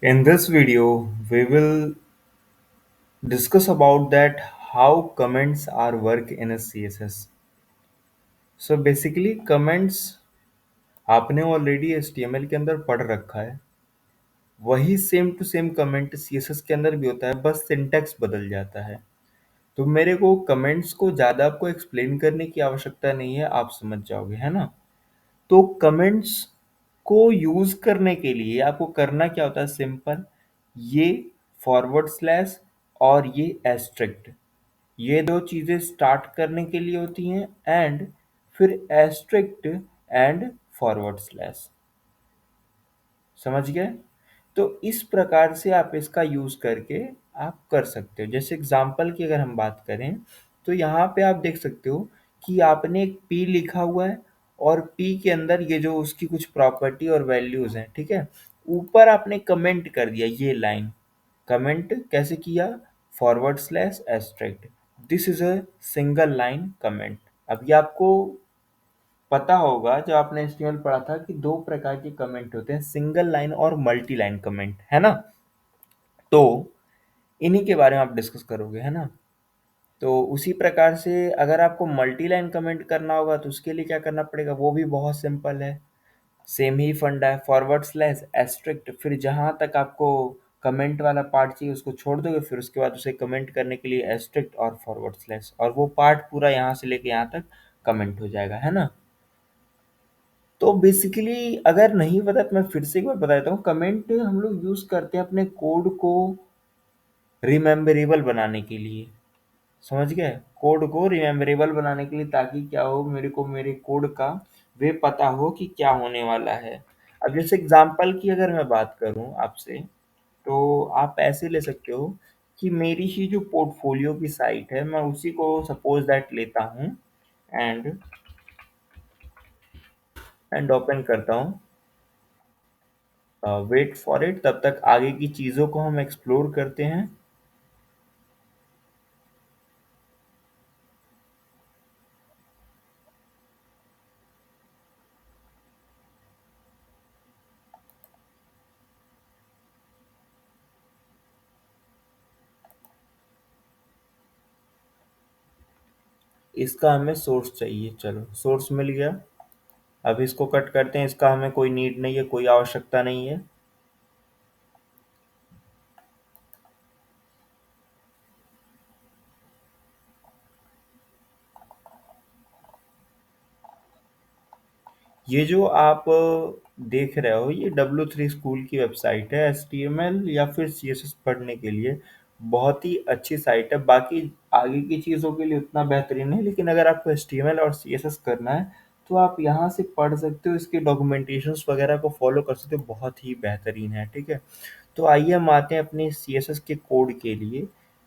In this video, we will discuss about that how comments are work in a CSS. So basically comments आपने already HTML के अंदर पढ़ रखा है, वही same to same comment CSS के अंदर भी होता है, बस सिंटैक्स बदल जाता है। तो मेरे को कमेंट्स को ज़्यादा आपको एक्सप्लेन करने की आवश्यकता नहीं है, आप समझ जाओगे, है ना? तो कमेंट्स को यूज करने के लिए आपको करना क्या होता है? सिंपल, ये फॉरवर्ड स्लैश और ये एस्ट्रिक्ट, ये दो चीजें स्टार्ट करने के लिए होती हैं, एंड फिर एस्ट्रिक्ट एंड फॉरवर्ड स्लैश। समझ गए? तो इस प्रकार से आप इसका यूज करके आप कर सकते हो। जैसे एग्जांपल की अगर हम बात करें, तो यहाँ पे आप देख सकते हो कि आपने एक पी लिखा हुआ है, और पी के अंदर ये जो उसकी कुछ प्रॉपर्टी और वैल्यूज हैं, ठीक है, ऊपर आपने कमेंट कर दिया ये लाइन। कमेंट कैसे किया? Forward slash asterisk, this is a single line comment. अब ये आपको पता होगा, जब आपने HTML पढ़ा था, कि दो प्रकार के कमेंट होते हैं, सिंगल लाइन और मल्टी लाइन कमेंट, है ना? तो इन्हीं के बारे में आप डिस्कस करोगे, है ना? तो उसी प्रकार से अगर आपको मल्टी लाइन कमेंट करना होगा तो उसके लिए क्या करना पड़ेगा, वो भी बहुत सिंपल है। सेम ही फंडा है, फॉरवर्ड स्लैश एस्ट्रिक्ट, फिर जहाँ तक आपको कमेंट वाला पार्ट चाहिए उसको छोड़ दोगे, फिर उसके बाद उसे कमेंट करने के लिए एस्ट्रिक्ट और फॉरवर्ड स्लैश, और वो पार्ट पूरा यहाँ से लेके यहाँ तक कमेंट हो जाएगा, है ना? तो बेसिकली अगर नहीं पता तो मैं फिर से एक बार बता देता हूँ। कमेंट हम लोग यूज करते हैं अपने कोड को रिमेम्बरेबल बनाने के लिए। समझ गए? कोड को रिमेम्बरेबल बनाने के लिए, ताकि क्या हो, मेरे को मेरे कोड का वे पता हो कि क्या होने वाला है। अब जैसे एग्जांपल की अगर मैं बात करूं आपसे, तो आप ऐसे ले सकते हो कि मेरी ही जो पोर्टफोलियो की साइट है, मैं उसी को सपोज दैट लेता हूं, एंड ओपन करता हूं। वेट फॉर इट, तब तक आगे की चीज़ों को हम एक्सप्लोर करते हैं। इसका हमें सोर्स चाहिए, चलो सोर्स मिल गया। अब इसको कट करते हैं, इसका हमें कोई नीड नहीं है, कोई आवश्यकता नहीं है। ये जो आप देख रहे हो, ये W3 स्कूल की वेबसाइट है, HTML या फिर CSS पढ़ने के लिए बहुत ही अच्छी साइट है। बाकी आगे की चीज़ों के लिए उतना बेहतरीन नहीं, लेकिन अगर आपको HTML और CSS करना है तो आप यहाँ से पढ़ सकते हो, इसके डॉक्यूमेंटेशंस वगैरह को फॉलो कर सकते हो, बहुत ही बेहतरीन है, ठीक है। तो आइए हम आते हैं अपने CSS के कोड के लिए।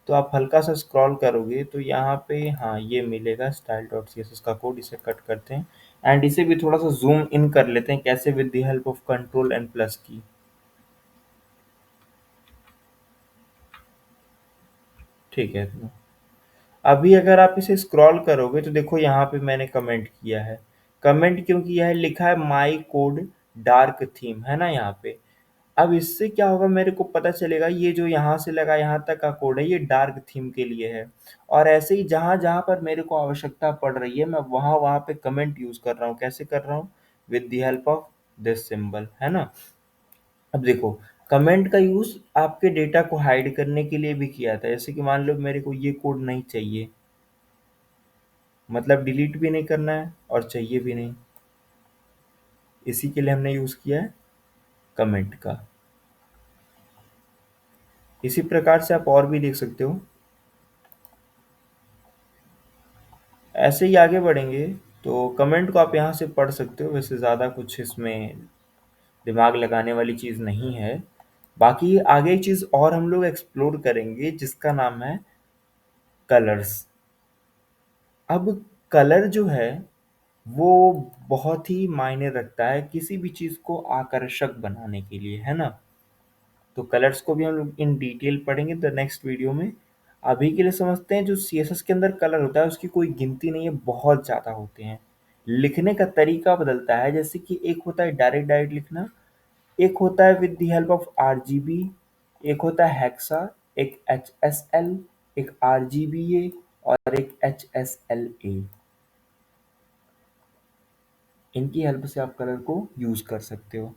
तो आप हल्का सा स्क्रॉल करोगे तो यहाँ पे हाँ ये मिलेगा style.css का कोड, इसे कट करते हैं, एंड इसे भी थोड़ा सा जूम इन कर लेते हैं। कैसे? With the help of control and plus की। ठीक है, तो अभी अगर आप इसे स्क्रॉल करोगे तो देखो यहाँ पे मैंने कमेंट किया है। कमेंट क्यों किया है? लिखा है माई कोड डार्क थीम, है ना यहाँ पे। अब इससे क्या होगा, मेरे को पता चलेगा ये जो यहाँ से लगा यहाँ तक का कोड है, ये डार्क थीम के लिए है। और ऐसे ही जहाँ जहाँ पर मेरे को आवश्यकता पड़ रही है, मैं वहाँ वहाँ पे कमेंट यूज कर रहा हूँ। कैसे कर रहा हूँ? With the help of this symbol, है ना। अब देखो, कमेंट का यूज आपके डेटा को हाइड करने के लिए भी किया था। जैसे कि मान लो मेरे को ये कोड नहीं चाहिए, मतलब डिलीट भी नहीं करना है और चाहिए भी नहीं, इसी के लिए हमने यूज किया है कमेंट का। इसी प्रकार से आप और भी देख सकते हो। ऐसे ही आगे बढ़ेंगे तो कमेंट को आप यहाँ से पढ़ सकते हो। वैसे ज़्यादा कुछ इसमें दिमाग लगाने वाली चीज़ नहीं है। बाकी आगे एक चीज़ और हम लोग एक्सप्लोर करेंगे, जिसका नाम है कलर्स। अब कलर जो है वो बहुत ही मायने रखता है किसी भी चीज़ को आकर्षक बनाने के लिए, है ना। तो कलर्स को भी हम लोग इन डिटेल पढ़ेंगे द नेक्स्ट वीडियो में। अभी के लिए समझते हैं, जो CSS के अंदर कलर होता है उसकी कोई गिनती नहीं है, बहुत ज़्यादा होते हैं। लिखने का तरीका बदलता है, जैसे कि एक होता है डायरेक्ट डायरेक्ट लिखना, एक होता है with the help of RGB, एक होता है हेक्सा, एक एचएसएल, एक आरजीबीए और एक एचएसएलए। इनकी हेल्प से आप कलर को यूज कर सकते हो।